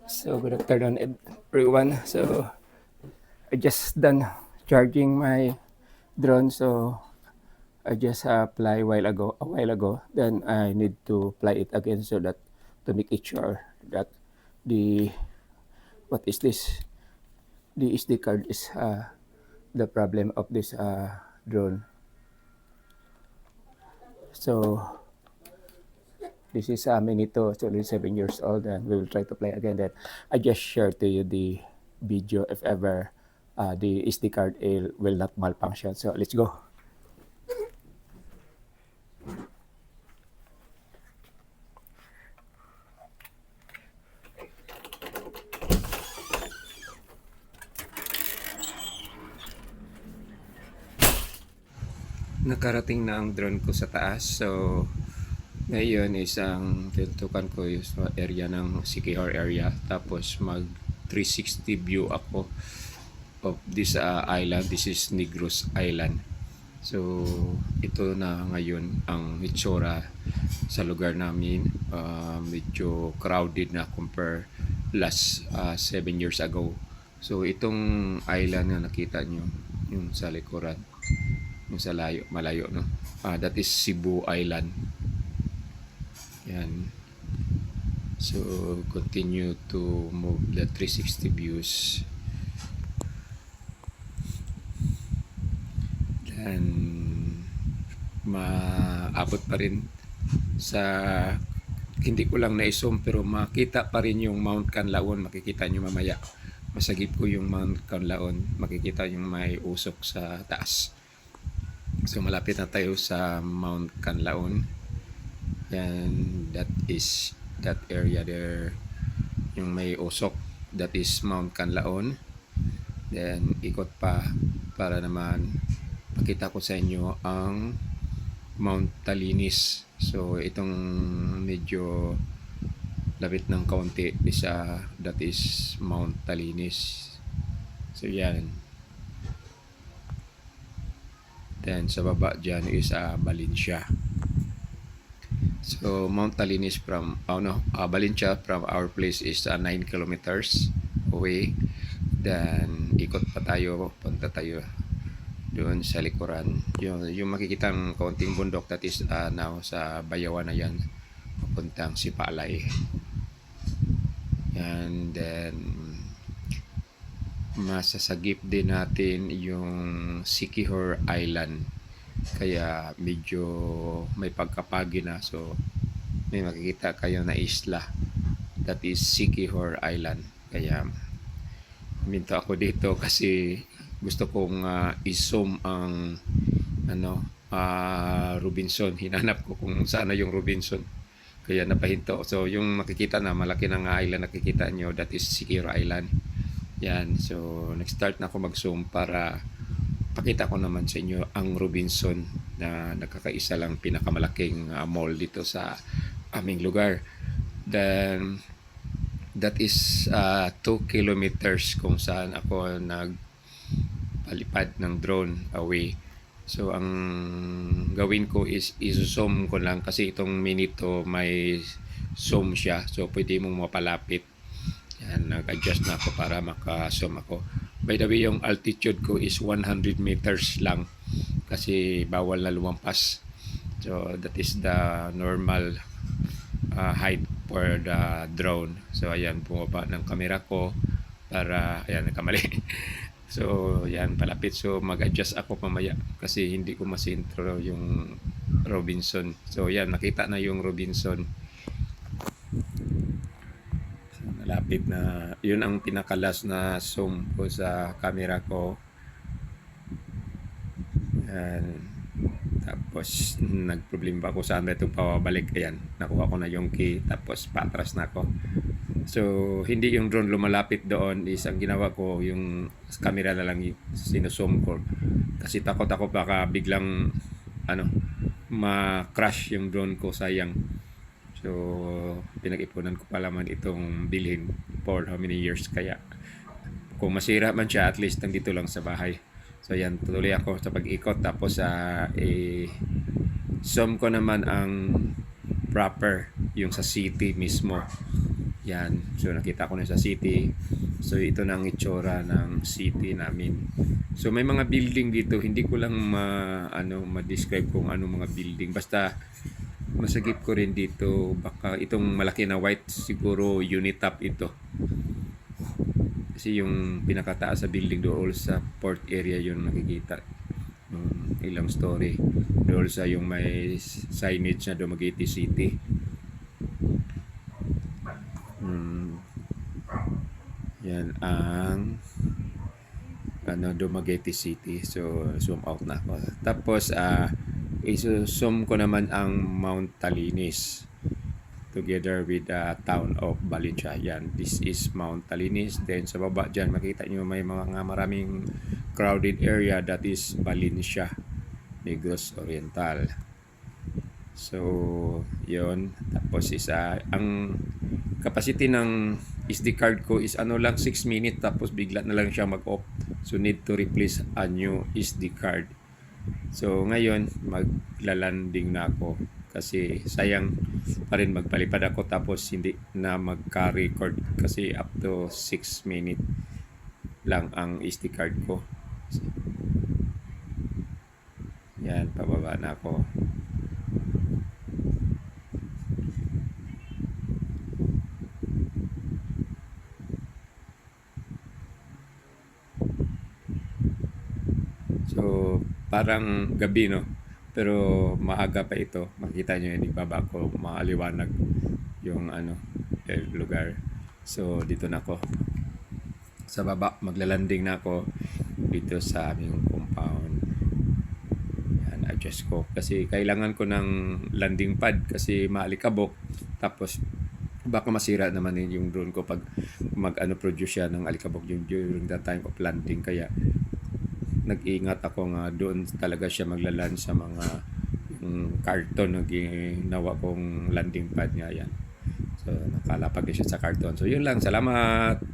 So good afternoon everyone. So I just done charging my drone. So I just fly a while ago. Then I need to fly it again so that to make it sure that the what is this? The SD card is the problem of this drone. So this is Minito, it's only 7 years old, and we will try to play again. Then I just share to you the video if ever the SD card will not malfunction. So let's go. Nakarating na ang drone ko sa taas. So ngayon isang tinutukan ko yung area ng Siquijor area. Tapos mag 360 view ako of this island. This is Negros Island. So ito na ngayon ang itsura sa lugar namin. Medyo crowded na compare last 7 years ago. So itong island na nakita nyo yung sa likuran, yung sa malayo, no? That is Cebu Island. Yan. So continue to move the 360 views. Then maabot pa rin sa, hindi ko lang na-zoom pero makita pa rin yung Mount Canlaon. Makikita nyo mamaya, masagip ko yung Mount Canlaon, makikita yung may usok sa taas. So malapit na tayo sa Mount Canlaon. Yan, that is that area there, yung may usok, that is Mount Canlaon. Then ikot pa para naman pakita ko sa inyo ang Mount Talinis. So itong medyo lapit ng kaunti isa, that is Mount Talinis. So yan. Then sa baba dyan is Valencia. So Mount Talinis from Valencia from our place is 9 kilometers away. Then ikot pa tayo, punta tayo doon sa likuran. Yung makikita ng kaunting bundok, that is now sa Bayawan na yan, papuntang Sipalay. And then masasagip din natin yung Siquijor Island, kaya medyo may pagkapagi na. So may makikita kayo na isla, that is Siquijor Island. Kaya minto ako dito kasi gusto kong i-zoom ang Robinson. Hinanap ko kung saan yung Robinson, kaya napahinto. So yung makikita na malaki ng island nakikita nyo, that is Siquijor Island. Yan. So nag-start na ako mag-zoom para pakita ko naman sa inyo ang Robinson na nakakaisa lang pinakamalaking mall dito sa aming lugar. Then that is 2 kilometers kung saan ako nagpalipad ng drone away. So ang gawin ko is i-zoom ko lang kasi itong Minito may zoom siya. So pwede mong mapalapit. Yan, nag-adjust na ako para maka-zoom ako. By the way, yung altitude ko is 100 meters lang kasi bawal na lumampas. So that is the normal height for the drone. So ayan, bumaba ng camera ko para, ayan, nagkamali. So yan, palapit. So mag-adjust ako mamaya kasi hindi ko masintro yung Robinson. So yan, nakita na yung Robinson. So, malapit na. Yun ang pinakalas na zoom ko sa camera ko. Yan. Tapos nagproblema ako saan na itong pabalik. Ayan, nakuha ko na yung key, tapos patras na ako. So hindi yung drone lumalapit doon, is ang ginawa ko yung camera na lang sinuzoom ko kasi takot ako baka biglang ma-crash yung drone ko, sayang. So pinag-ipunan ko pa naman itong bilhin for how many years, kaya kung masira man siya, at least nandito lang sa bahay. So yan, tuloy ako sa pag-ikot, tapos zoom ko naman ang proper yung sa city mismo. Yan. So nakita ko na sa city. So ito na ang itsura ng city namin. So may mga building dito, hindi ko lang ma-describe kung anong mga building. Basta masagip ko rin dito, baka itong malaki na white siguro Unitap ito. Kasi yung pinakataas sa building doon sa port area yung nakikita. Ilang story. Doon sa yung may signage na Dumaguete City. Yan ang Dumaguete City. So zoom out na ako. Tapos i-zoom ko naman ang Mount Talinis together with the town of Valencia. Yan, this is Mount Talinis. Then sa baba dyan, makita nyo may mga maraming crowded area, that is Valencia, Negros Oriental. So, yon. Tapos ang capacity ng SD card ko is lang 6 minutes, tapos bigla na lang siya mag-off. So, need to replace a new SD card. So, ngayon, maglalanding na ako kasi sayang pa rin magpalipad ako tapos hindi na magka-record kasi up to 6 minutes lang ang SD card ko. Yan, pababa na ako. So, parang gabi, no? Pero maaga pa ito. Makita nyo yun, ibaba ko, maaliwanag yung lugar. So, dito na ako. Sa baba, maglalanding na ako dito sa aming compound. Yan, adjust ko. Kasi kailangan ko ng landing pad kasi maalikabok. Tapos, baka masira naman yung drone ko pag produce siya ng alikabok during the time of landing. Kaya, nag-iingat ako nga doon talaga siya maglaland sa mga karton na ginawa kong landing pad nga yan. So nakalapag siya sa karton. So yun lang, salamat.